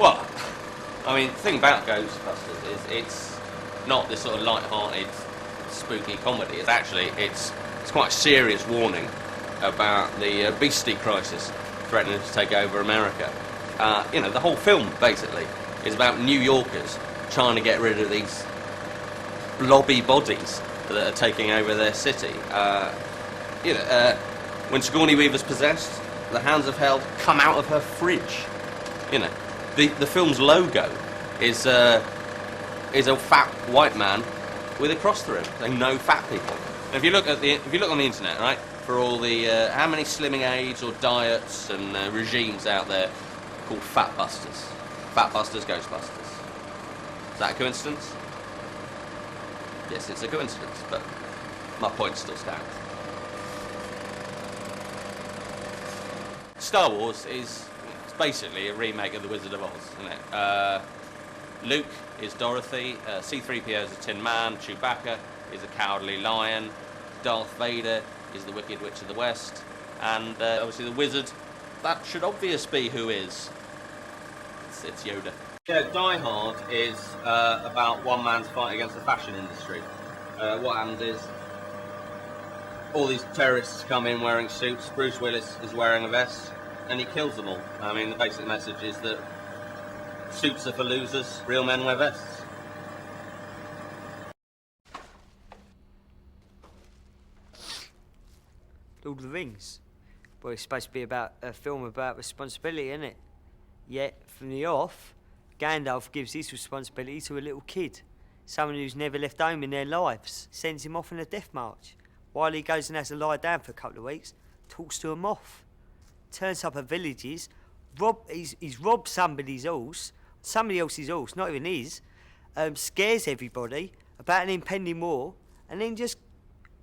Well, I mean, the thing about Ghostbusters is it's not this sort of light-hearted, spooky comedy. It's quite a serious warning about the obesity crisis threatening to take over America. You know, the whole film, basically, is about New Yorkers trying to get rid of these blobby bodies that are taking over their city. When Sigourney Weaver's possessed, the hounds of hell come out of her fridge. You know, the film's logo is a fat white man with a cross through him, saying no fat people. And if you look on the internet, right, for all the how many slimming aids or diets and regimes out there called Fatbusters, Ghostbusters. Is that a coincidence? Yes, it's a coincidence, but my point still stands. Star Wars is basically a remake of The Wizard of Oz, isn't it? Luke is Dorothy, C-3PO is a Tin Man, Chewbacca is a Cowardly Lion, Darth Vader is the Wicked Witch of the West, and obviously the Wizard, that should obvious be who is. It's Yoda. Yeah, Die Hard is about one man's fight against the fashion industry. What happens is all these terrorists come in wearing suits, Bruce Willis is wearing a vest, and he kills them all. I mean, the basic message is that suits are for losers, real men wear vests. Lord of the Rings. Well, it's supposed to be about a film about responsibility, isn't it? Yet, from the off, Gandalf gives his responsibility to a little kid, someone who's never left home in their lives, sends him off on a death march. While he goes and has to lie down for a couple of weeks, talks to a moth, turns up at villages, he's robbed somebody else's horse, not even his, scares everybody about an impending war, and then just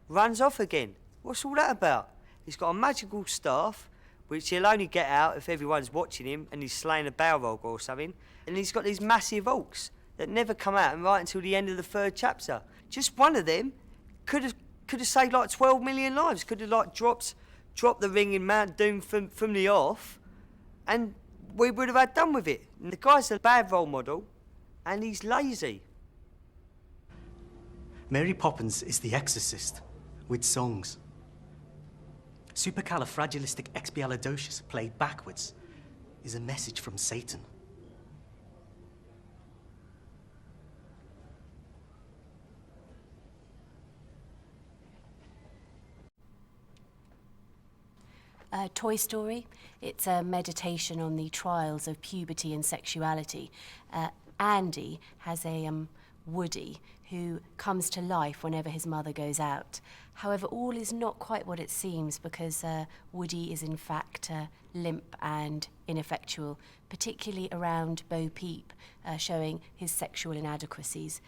runs off again. What's all that about? He's got a magical staff, which he'll only get out if everyone's watching him and he's slaying a Balrog or something, and he's got these massive orcs that never come out and right until the end of the 3rd chapter. Just one of them could have saved like 12 million lives, could have like dropped the ring in Mount Doom from the off, and we would have had done with it. And the guy's a bad role model, and he's lazy. Mary Poppins is the exorcist, with songs. Supercalifragilisticexpialidocious, played backwards, is a message from Satan. Toy Story. It's a meditation on the trials of puberty and sexuality. Andy has a Woody who comes to life whenever his mother goes out. However, all is not quite what it seems, because Woody is in fact limp and ineffectual, particularly around Bo Peep, showing his sexual inadequacies.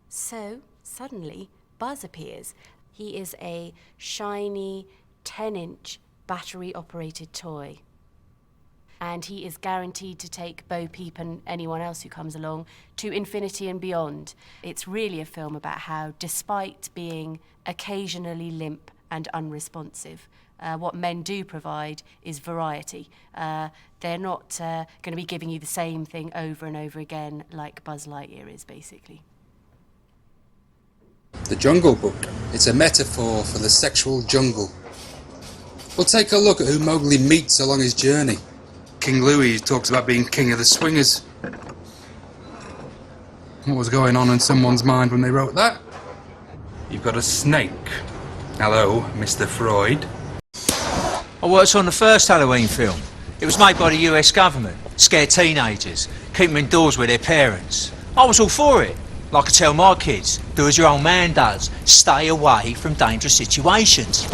So suddenly Buzz appears. He is a shiny 10-inch battery-operated toy. And he is guaranteed to take Bo Peep and anyone else who comes along to infinity and beyond. It's really a film about how, despite being occasionally limp and unresponsive, what men do provide is variety. They're not going to be giving you the same thing over and over again like Buzz Lightyear is, basically. The Jungle Book. It's a metaphor for the sexual jungle. Well, take a look at who Mowgli meets along his journey. King Louis talks about being king of the swingers. What was going on in someone's mind when they wrote that? You've got a snake. Hello, Mr. Freud. I worked on the first Halloween film. It was made by the US government. Scare teenagers, keep them indoors with their parents. I was all for it. Like I tell my kids, do as your old man does. Stay away from dangerous situations.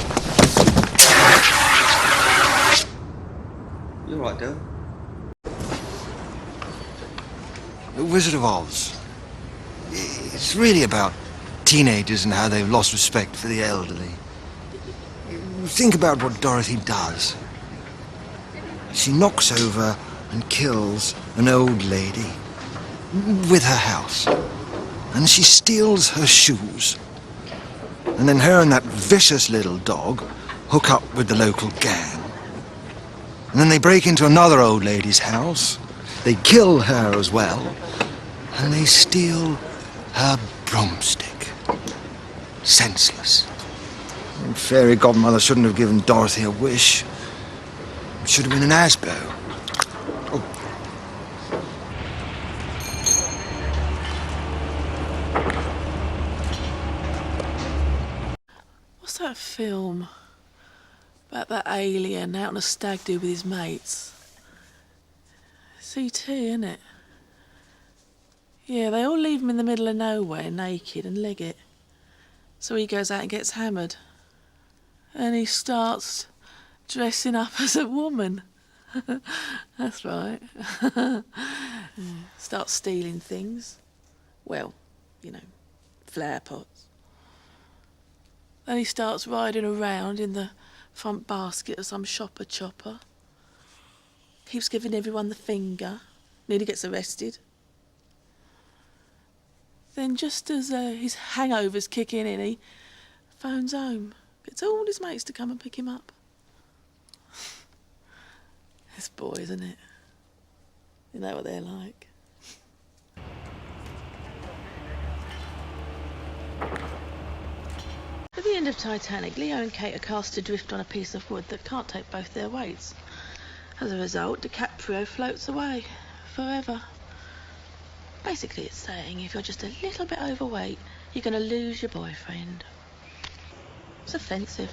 You're right, Dale. The Wizard of Oz. It's really about teenagers and how they've lost respect for the elderly. Think about what Dorothy does. She knocks over and kills an old lady with her house. And she steals her shoes. And then her and that vicious little dog hook up with the local gang. And then they break into another old lady's house They kill her as well, and they steal her broomstick. Senseless. And Fairy Godmother shouldn't have given Dorothy a wish. It should have been an asbow. Oh. What's that film about that alien out on a stag do with his mates? CT, innit? Yeah, they all leave him in the middle of nowhere, naked, and leg it. So he goes out and gets hammered. And he starts dressing up as a woman. That's right. Starts stealing things. Well, you know, flower pots. Then he starts riding around in the front basket of some shopper chopper. Keeps giving everyone the finger. Nearly gets arrested. Then just as his hangover's kicking in, he phones home. Gets all his mates to come and pick him up. This boy, isn't it? You know what they're like. At the end of Titanic, Leo and Kate are cast adrift on a piece of wood that can't take both their weights. As a result, DiCaprio floats away forever. Basically, it's saying if you're just a little bit overweight, you're going to lose your boyfriend. It's offensive.